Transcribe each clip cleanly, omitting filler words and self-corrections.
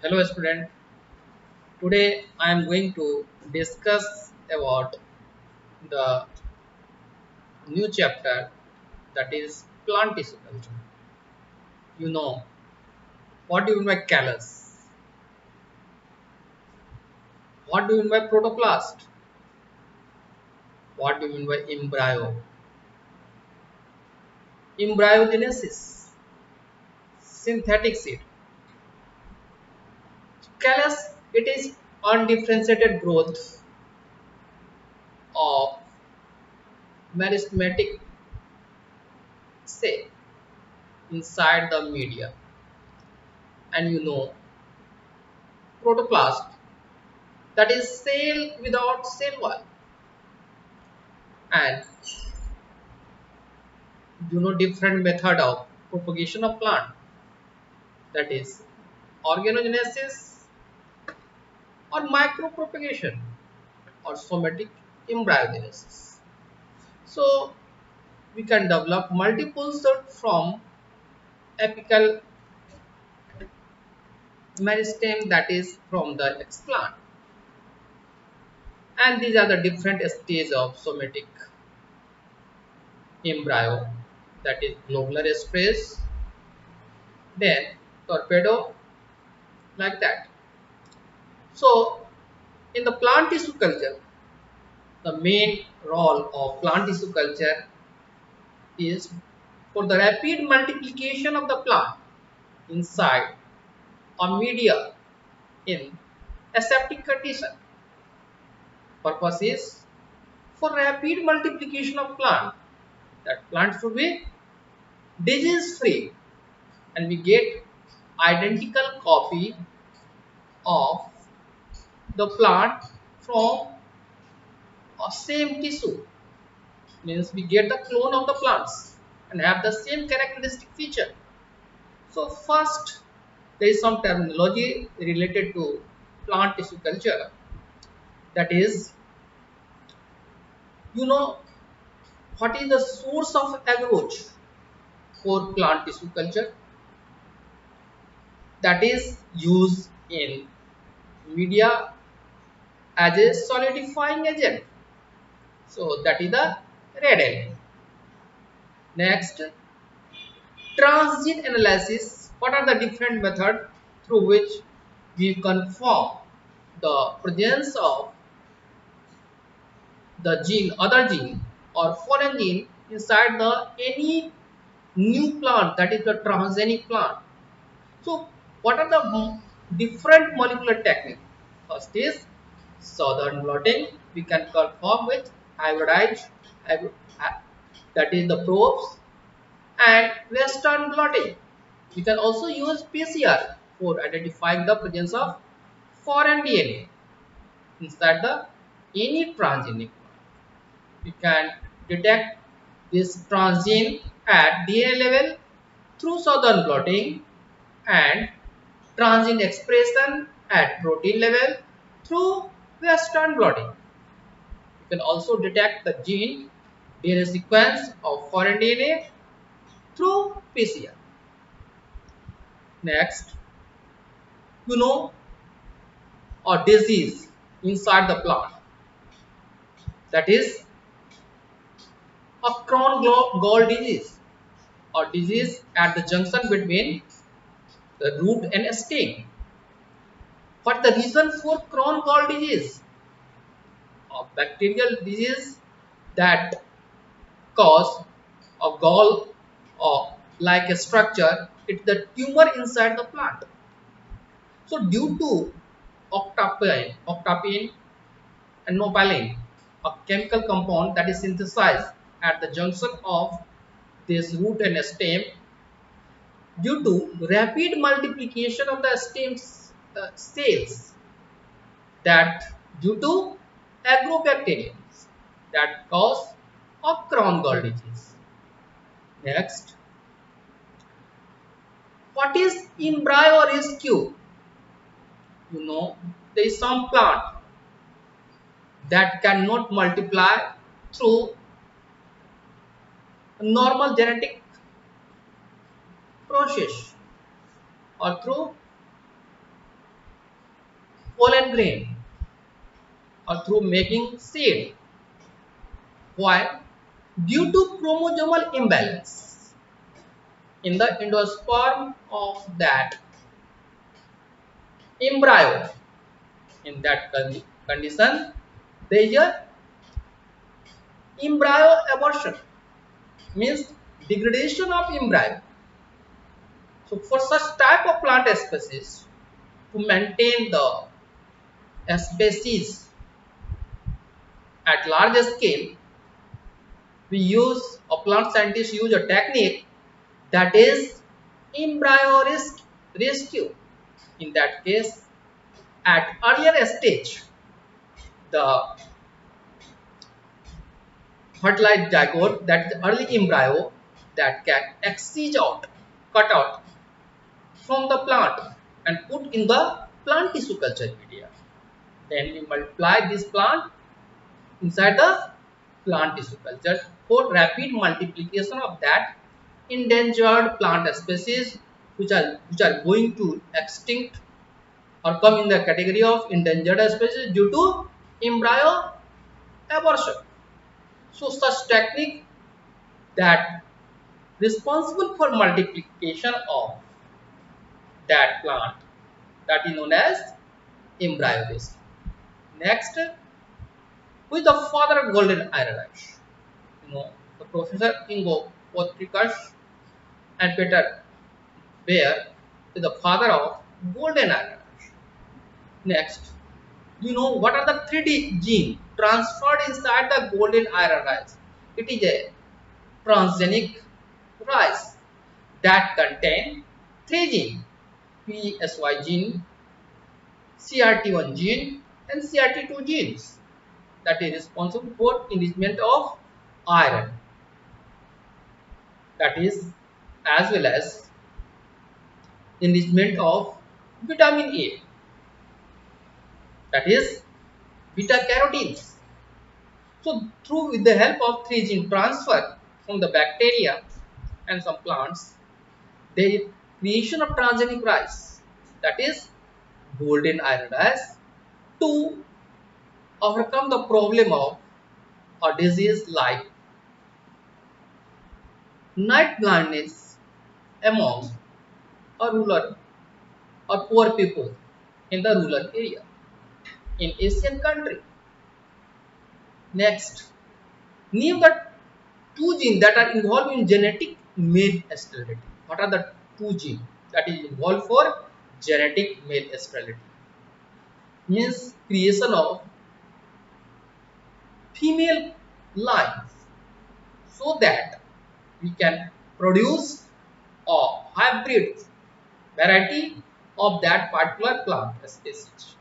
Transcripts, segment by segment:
Hello student, today I am going to discuss about the new chapter that is plant tissue culture. You know what do you mean by callus? What do you mean by protoplast? What do you mean by embryo? Embryogenesis, synthetic seed. Callus, it is undifferentiated growth of meristematic cell inside the media. And you know protoplast, that is cell without cell wall. And different method of propagation of plant, that is organogenesis or micropropagation or somatic embryogenesis. So we can develop multiple cells from apical meristem, that is from the explant, and these are the different stages of somatic embryo, that is globular express, then torpedo, like that. So in the plant tissue culture, the main role of plant tissue culture is for the rapid multiplication of the plant inside a media in aseptic condition. Purpose is for rapid multiplication of plant. That plant should be disease free and we get identical copy of the plant from a same tissue. Means we get the clone of the plants and have the same characteristic feature. So first, there is some terminology related to plant tissue culture. That is, you know, what is the source of agarose for plant tissue culture? That is used in media as a solidifying agent. So that is the red element. Next, transgene analysis. What are the different methods through which we confirm the presence of the gene, other gene or foreign gene inside the any new plant, that is the transgenic plant. So what are the different molecular techniques? First is southern blotting. We can confirm with hybridized, that is the probes, and western blotting. We can also use PCR for identifying the presence of foreign DNA inside the any transgenic plant. We can detect this transgene at DNA level through southern blotting and transgene expression at protein level through western blotting. You can also detect the gene DNA sequence of foreign DNA through PCR. Next, you know a disease inside the plant, that is a crown gall disease or disease at the junction between the root and stem. What the reason for crown gall disease? A bacterial disease that cause a gall or like a structure. It's the tumor inside the plant. So due to octapine and nopalin, a chemical compound that is synthesized at the junction of this root and stem, due to rapid multiplication of the stem cells, that due to agrobacteriums that cause a crown gall disease. Next, what is embryo rescue? There is some plant that cannot multiply through normal genetic process or through pollen grain or through making seed. Why? Due to chromosomal imbalance in the endosperm of that embryo. In that condition, there is a embryo abortion, means degradation of embryo. So for such type of plant species, to maintain the species at large scale, we use, or plant scientists use a technique that is embryo rescue. In that case, at earlier stage, the fertilized zygote, that is the early embryo that can exige out, cut out from the plant and put in the plant tissue culture media. Then we multiply this plant inside the plant tissue culture for rapid multiplication of that endangered plant species which are going to extinct or come in the category of endangered species due to embryo abortion. So such technique that responsible for multiplication of that plant, that is known as embryo rescue. Next, who is the father of golden iridescence? The Professor Ingo Potrikash and Peter Beer is the father of golden iridescence. Next, what are the 3D gene transferred inside the golden iridescence? It is a transgenic rice that contain 3 genes: PSY gene, CRT1 gene, and CRT2 genes that is responsible for enrichment of iron, that is, as well as enrichment of vitamin A, that is beta carotenes. So through with the help of 3 gene transfer from the bacteria and some plants, there is creation of transgenic rice, that is golden iridescence, to overcome the problem of a disease like night blindness among a rural or poor people in the rural area in Asian country. Next, name the 2 genes that are involved in genetic male sterility. What are the 2 genes that is involved for genetic male sterility? Means creation of female lines so that we can produce a hybrid variety of that particular plant species.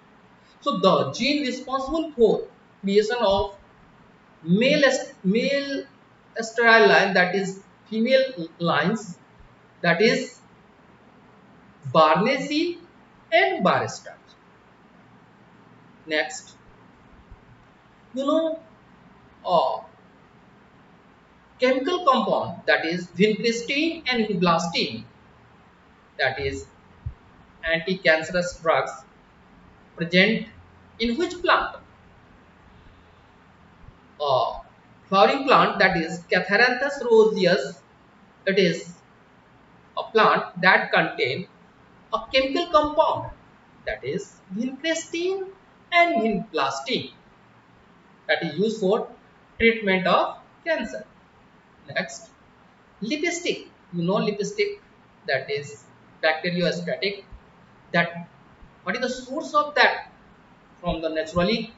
So the gene responsible for creation of male sterile line, that is female lines, that is Barnesi and Baristar. Next, you know a chemical compound, that is vincristine and vinblastine, that is anti-cancerous drugs, present in which plant? A flowering plant, that is Catharanthus roseus. It is a plant that contains a chemical compound, that is vincristine and vinblastine, that is used for treatment of cancer. Next, lipstick. Lipstick, that is bacteriostatic. That what is the source of that? From the naturally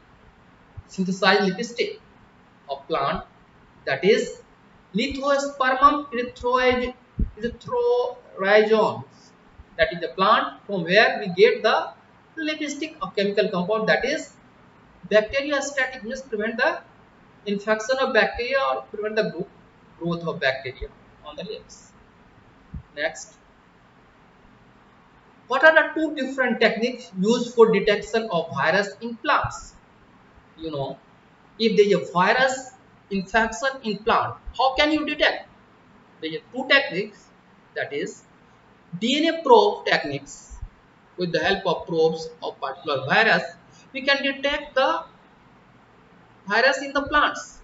synthesized lipstick of plant, that is Lithospermum erythrorhizomes. That is the plant from where we get the lipstick of chemical compound, that is bacteriostatic, means prevent the infection of bacteria or prevent the growth of bacteria on the lips. Next, what are the 2 different techniques used for detection of virus in plants? If there is a virus infection in plant, how can you detect? There are 2 techniques, that is DNA probe techniques with the help of probes of particular virus, we can detect the virus in the plants.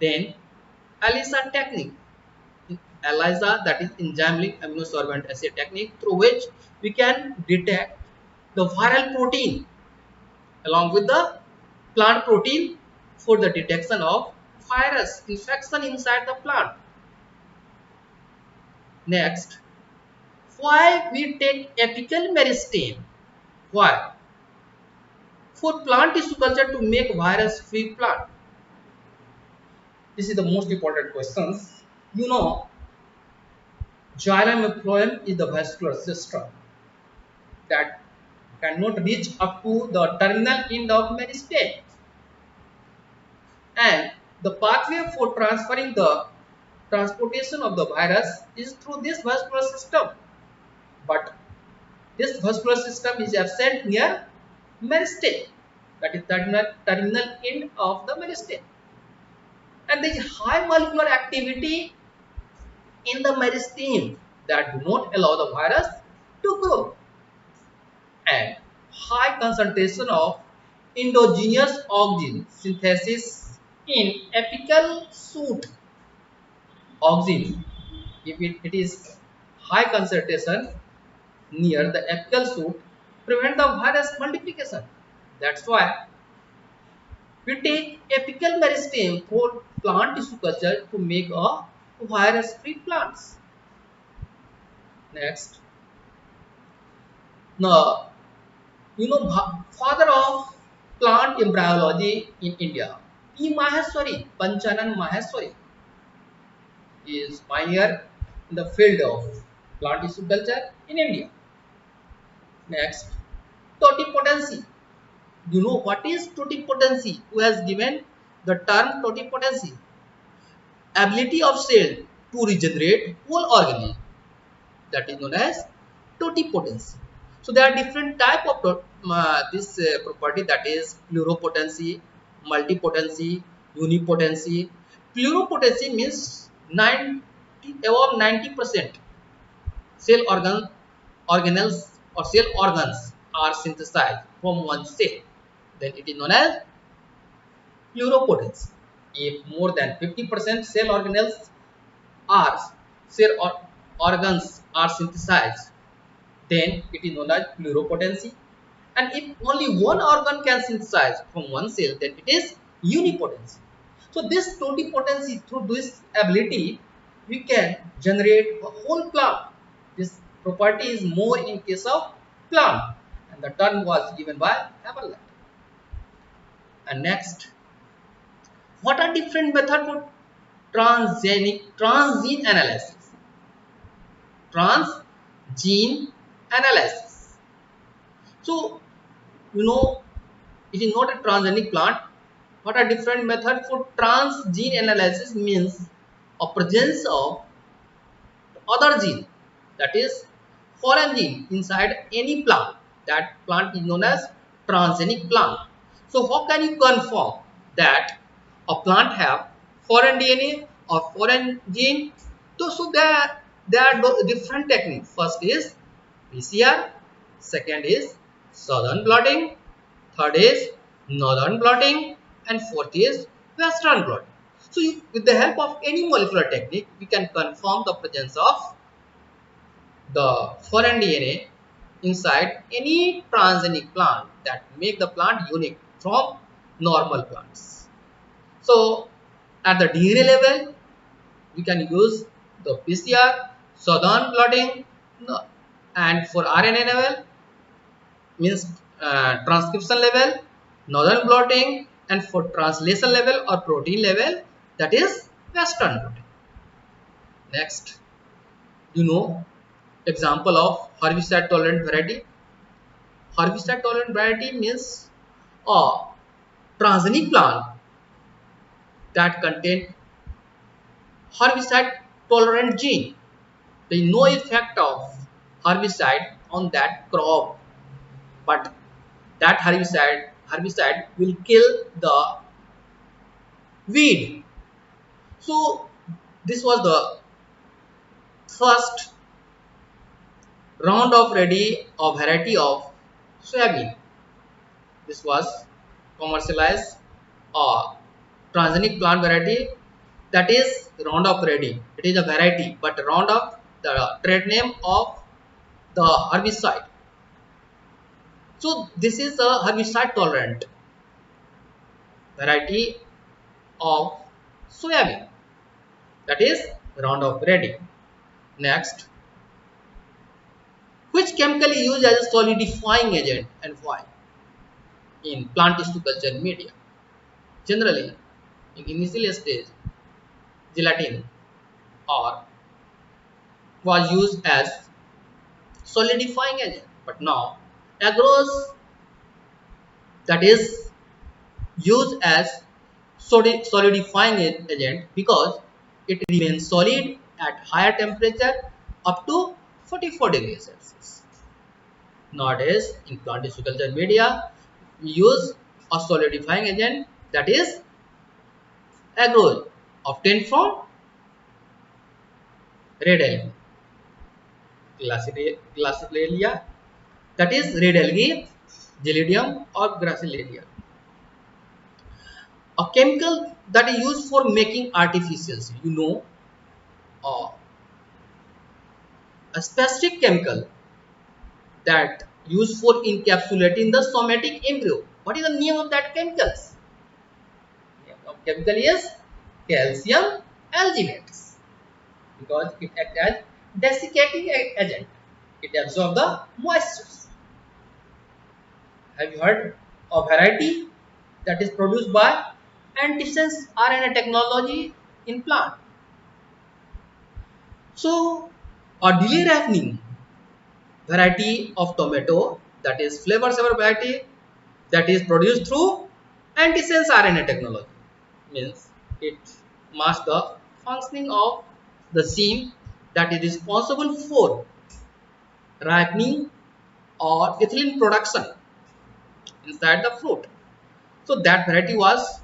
Then ELISA technique. ELISA, that is enzymatic immunosorbent assay technique, through which we can detect the viral protein along with the plant protein for the detection of virus infection inside the plant. Next, why we take apical meristem? Why? For plant tissue culture to make virus free plant. This is the most important questions. You know, xylem and phloem is the vascular system that cannot reach up to the terminal end of meristem, and the pathway for transferring the transportation of the virus is through this vascular system, but this vascular system is absent near meristem, that is terminal end of the meristem, and there is high molecular activity in the meristem that do not allow the virus to grow, and high concentration of endogenous oxygen synthesis in apical shoot. Oxygen, if it is high concentration near the apical shoot, prevent the virus multiplication. That's why we take apical meristem for plant tissue culture to make a virus free plants. Next, now, you know, father of plant embryology in India, P. Maheshwari, Panchanan Maheshwari, is pioneer in the field of plant tissue culture in India. Next, totipotency. You know what is totipotency? Who has given the term totipotency? Ability of cell to regenerate whole organism. That is known as totipotency. So there are different type of this property, that is pluripotency, multipotency, unipotency. Pluripotency means 90 above 90% cell organelles or cell organs are synthesized from one cell. Then it is known as pluripotency. If more than 50% cell organelles are cell organs are synthesized, then it is known as pluripotency. And if only one organ can synthesize from one cell, then it is unipotency. So this totipotency, through this ability, we can generate a whole plant. This property is more in case of plant, and the term was given by Haberland. And next, what are different methods for transgene analysis? Transgene analysis. So, you know, it is not a transgenic plant. What are different methods for transgene analysis? Means a presence of other gene, that is foreign gene inside any plant. That plant is known as transgenic plant. So how can you confirm that a plant have foreign DNA or foreign gene? So there are different techniques. First is PCR, second is southern blotting, third is northern blotting, and fourth is western blotting. So with the help of any molecular technique, we can confirm the presence of the foreign DNA inside any transgenic plant that make the plant unique from normal plants. So at the DNA level, we can use the PCR, southern blotting, and for RNA level means transcription level, northern blotting, and for translation level or protein level, that is western blotting. Next, you know, example of herbicide tolerant variety. Herbicide tolerant variety means a transgenic plant that contain herbicide tolerant gene. There is no effect of herbicide on that crop, but that herbicide will kill the weed. So this was the first Roundup Ready, a variety of soybean. This was commercialized transgenic plant variety, that is Roundup Ready. It is a variety, but Roundup, the trade name of the herbicide. So this is a herbicide tolerant variety of soybean, that is Roundup Ready. Next, which chemical is used as a solidifying agent and why in plant tissue culture media? Generally, in initial stage, gelatin or was used as solidifying agent, but now agarose, that is used as solidifying agent because it remains solid at higher temperature up to 44 degrees Celsius. Nowadays, in plant tissue culture media, we use a solidifying agent, that is agarose, obtained from red algae, Glacialia, that is red algae, Gelidium or Gracilaria. A chemical that is used for making artificials, uh, a specific chemical that used for encapsulating the somatic embryo. What is the name of that chemicals? Name of chemical is calcium alginate because it acts as desiccating agent. It absorbs the moisture. Have you heard of variety that is produced by antisense RNA technology in plant? So, a delay ripening variety of tomato, that is flavor saver variety, that is produced through antisense RNA technology, means it masks the functioning of the gene that is responsible for ripening or ethylene production inside the fruit. So that variety was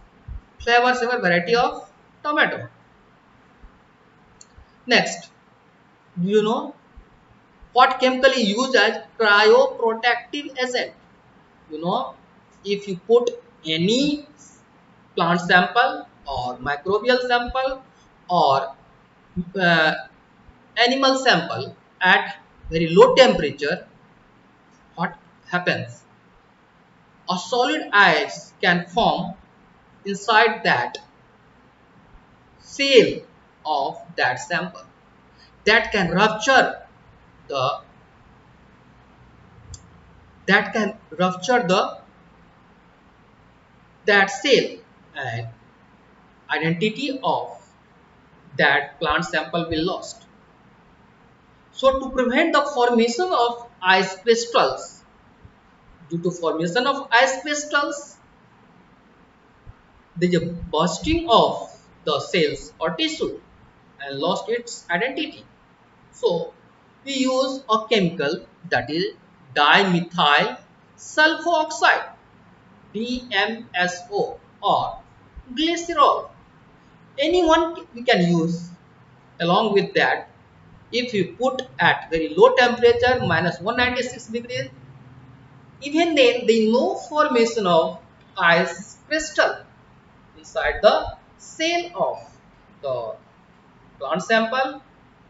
flavor saver variety of tomato. Next, do you know what chemical is used as cryoprotective agent? You know, if you put any plant sample or microbial sample or uh, animal sample at very low temperature, what happens? A solid ice can form inside that cell of that sample that can rupture the the that cell, and identity of that plant sample will lost. So to prevent the formation of ice crystals, due to formation of ice crystals, there is a bursting of the cells or tissue and lost its identity. So we use a chemical that is dimethyl sulfoxide, DMSO, or glycerol. Anyone we can use. Along with that, if you put at very low temperature minus 196 degrees, even then there is no formation of ice crystal inside the cell of the plant sample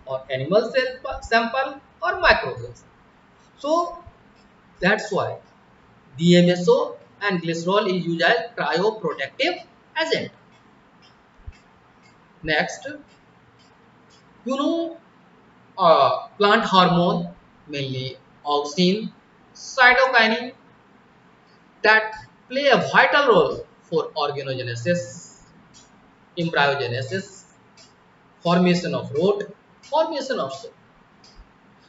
or animal cell sample or microbes. So that's why DMSO and glycerol is used as cryoprotective agent. Next, you know, plant hormone, mainly auxin, cytokinin, that play a vital role for organogenesis, embryogenesis, formation of root, formation of soil.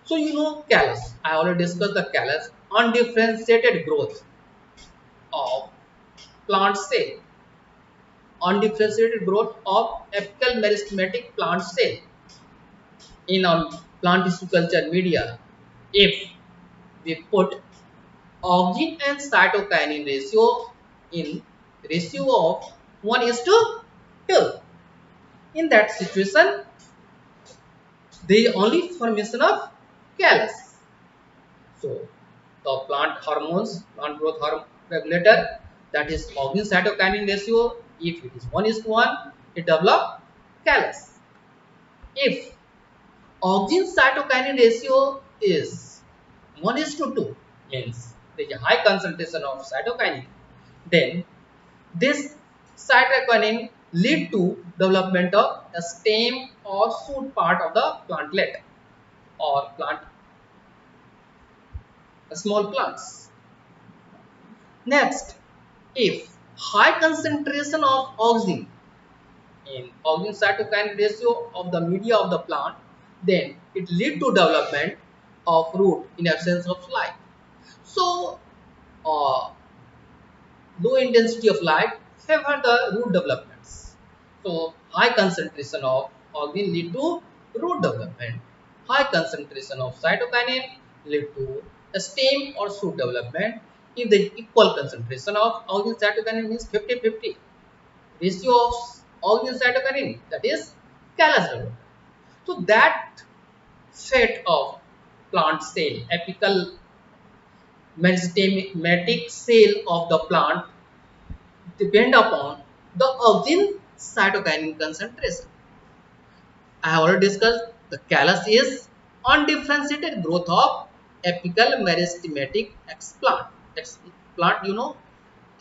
So callus. I already discussed the callus, undifferentiated growth of plant cell, undifferentiated growth of apical meristematic plant cell in our plant tissue culture media. If we put auxin and cytokinin ratio in ratio of 1 is to 2. In that situation, the only formation of callus. the plant hormones, plant growth hormone regulator, that is auxin cytokinin ratio. If it is 1:1, it develop callus. If auxin cytokinin ratio is 1:2, means there is a high concentration of cytokinin, then this cytokinin lead to development of a stem or shoot part of the plantlet or plant small plants. Next, if high concentration of auxin in auxin cytokine ratio of the media of the plant, then it lead to development of root in absence of light. So, uh, low intensity of light favor the root developments. So, high concentration of auxin lead to root development. High concentration of cytokinin lead to a stem or shoot development. If the equal concentration of auxin cytokinin is 50-50, ratio of auxin cytokinin, that is callus development. So that set of plant cell, apical meristematic cell of the plant depend upon the auxin cytokinin concentration. I have already discussed the callus is undifferentiated growth of apical meristematic explant. Explant,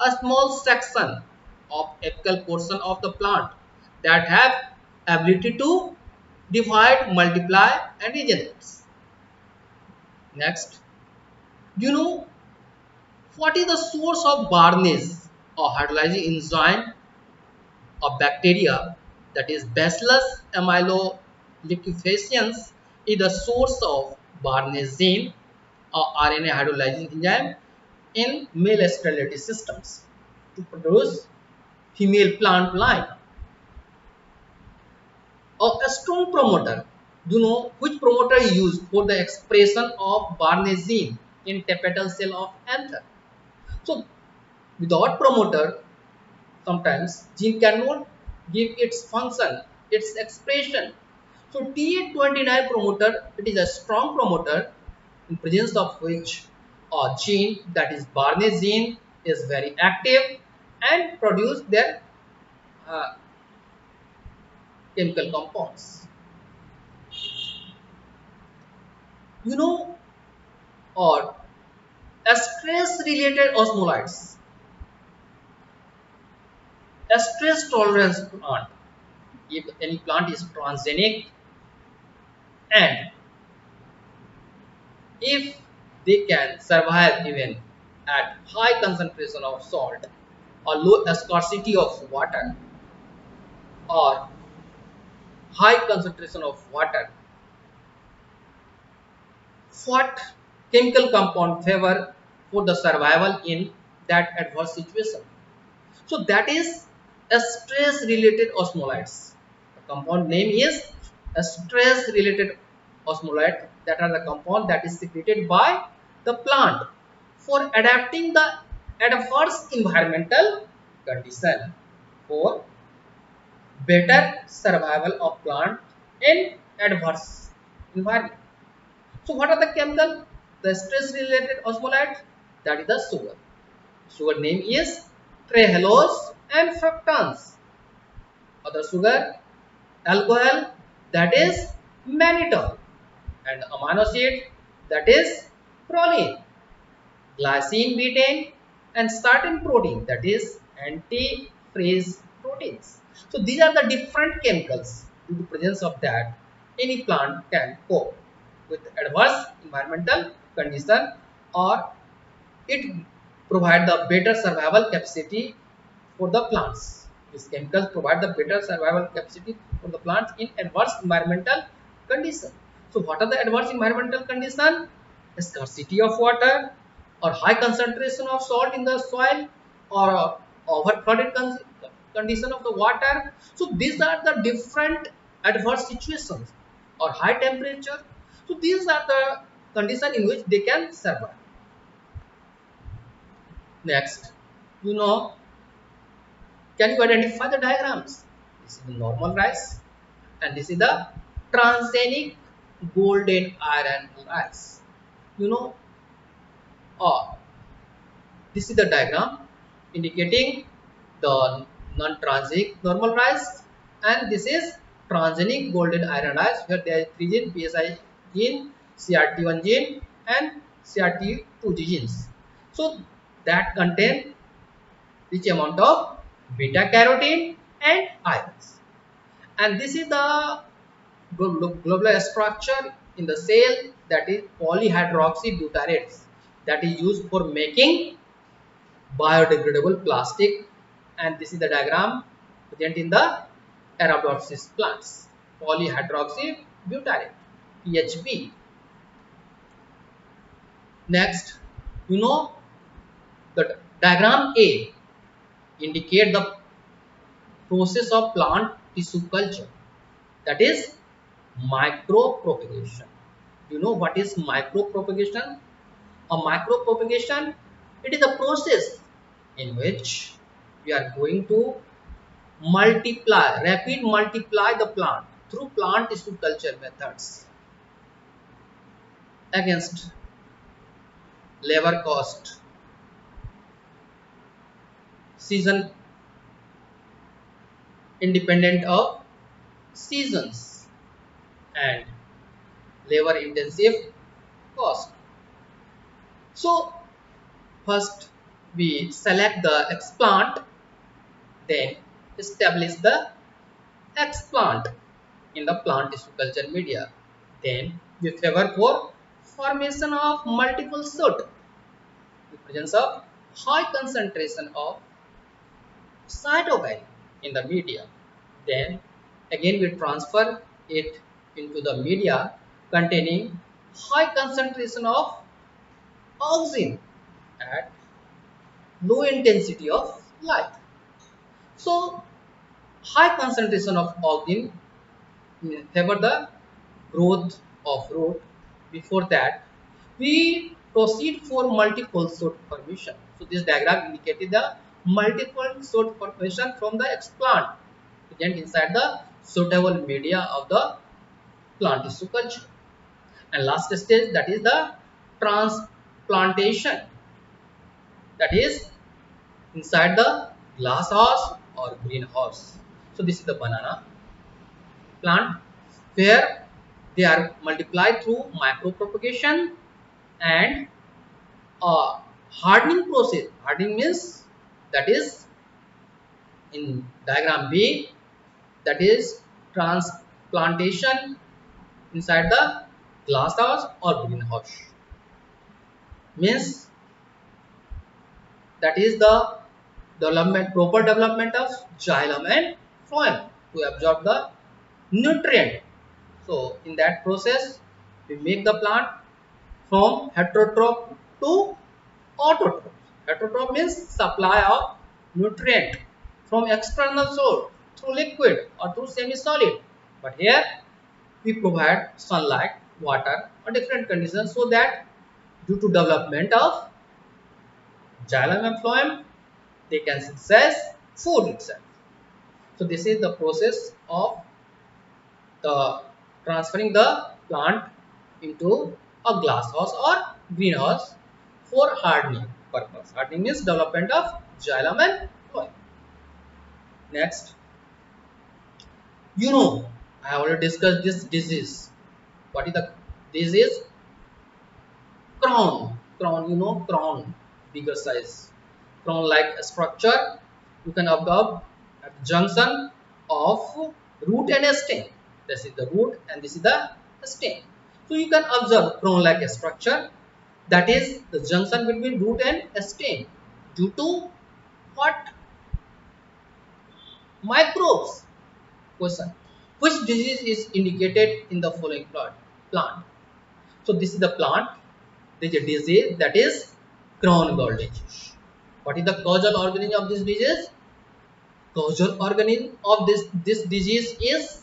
a small section of apical portion of the plant that have ability to divide, multiply and regenerate. Next, do you know what is the source of Barnes or hydrolyzing enzyme of bacteria, that is Bacillus amyloliquefaciens, is the source of Barnesine or RNA hydrolyzing enzyme in male sterility systems to produce female plant line. Or a strong promoter. Do you know which promoter is used for the expression of Barnesine in tapetal cell of anther? So without promoter, sometimes gene cannot give its function, its expression. So Th29 promoter, it is a strong promoter in presence of which a gene, that is Barnesine, is very active and produce their uh, chemical compounds. You know, or stress related osmolytes, a stress tolerance plant. If any plant is transgenic and if they can survive even at high concentration of salt or low scarcity of water or high concentration of water, what chemical compound favor for the survival in that adverse situation? So that is a stress related osmolytes. The compound name is a stress related osmolyte, that are the compound that is secreted by the plant for adapting the adverse environmental condition for better survival of plant in adverse environment. So what are the chemical? The stress related osmolyte, that is the sugar. Sugar name is trehalose and fructans. Other sugar, alcohol, that is mannitol, and amino acid, that is proline, glycine, betaine, and certain protein, that is antifreeze proteins. So these are the different chemicals. Due to presence of that, any plant can cope with adverse environmental condition, or it provide the better survival capacity for the plants. These chemicals provide the better survival capacity for the plants in adverse environmental conditions. So what are the adverse environmental conditions? Scarcity of water or high concentration of salt in the soil or overcrowded condition of the water. So these are the different adverse situations, or high temperature. So these are the conditions in which they can survive. Next, you know, can you identify the diagrams? This is the normal rice and this is the transgenic golden iron rice. You know, uh, this is the diagram indicating the non-transgenic normal rice, and this is transgenic golden iron rice where there is 3 gene, PSI gene, CRT1 gene and CRT2 genes. So that contain rich amount of beta carotene and ions. And this is the globular structure in the cell, that is polyhydroxy butyrate, that is used for making biodegradable plastic. And this is the diagram present in the Arabidopsis plants, polyhydroxy butyrate, PHB. Next, you know, the diagram A indicate the process of plant tissue culture, that is micropropagation. You know what is micropropagation? A micropropagation, it is a process in which we are going to rapid multiply the plant through plant tissue culture methods against labor cost, season independent of seasons, and labor intensive cost. So first we select the explant, then establish the explant in the plant tissue culture media. Then we favor for formation of multiple shoot in presence of high concentration of cytokine in the media. Then again we transfer it into the media containing high concentration of oxygen at low intensity of light. So high concentration of oxygen favor the growth of root. Before that, we proceed for multiple shoot formation. So this diagram indicated the multiple shoot formation from the explant present inside the suitable media of the plant tissue culture. And last stage, that is the transplantation, that is inside the glass house or greenhouse. So this is the banana plant where they are multiplied through micropropagation and hardening process. Hardening means, that is in diagram B, that is transplantation inside the glass house or greenhouse. Means that is the proper development of xylem and phloem to absorb the nutrient. So in that process, we make the plant from heterotroph to autotroph. Heterotroph means supply of nutrient from external source through liquid or through semi-solid. But here we provide sunlight, water or different conditions so that due to development of xylem and phloem, they can synthesize food itself. So this is the process of the transferring the plant into a glass house or greenhouse for hardening purpose. Hardening means development of xylem and phloem. Next, you know, I have already discussed this disease. What is the disease? Crown. Crown, you know, crown, bigger size. Crown like structure you can observe at the junction of root and stem. This is the root and this is the stem. So you can observe crown like structure, that is the junction between root and stem, due to what? Microbes. Question: which disease is indicated in the following plant? So this is the plant. There is a disease, that is crown gall disease. What is the causal organism of this disease? Causal organism of this disease is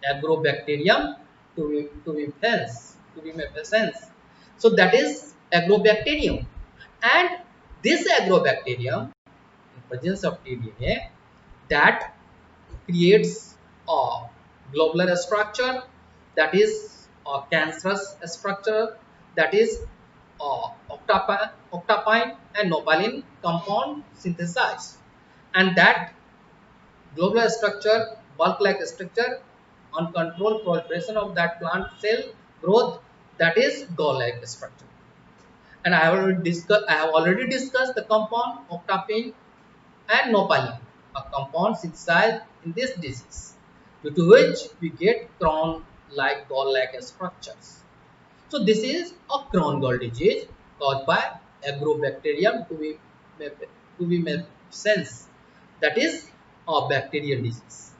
Agrobacterium tumescens. So that is Agrobacterium, and this Agrobacterium in presence of tDNA that creates a globular structure, that is a cancerous structure, that is a octapine and nopalin compound synthesized, and that globular structure, bulk-like structure, uncontrolled proliferation of that plant cell growth, that is gall-like structure. And I have already discussed the compound octapine and nopalin, a compound synthesized in this disease, due to which we get crown-like gall-like structures. So this is a crown gall disease caused by Agrobacterium tumefaciens, that is a bacterial disease.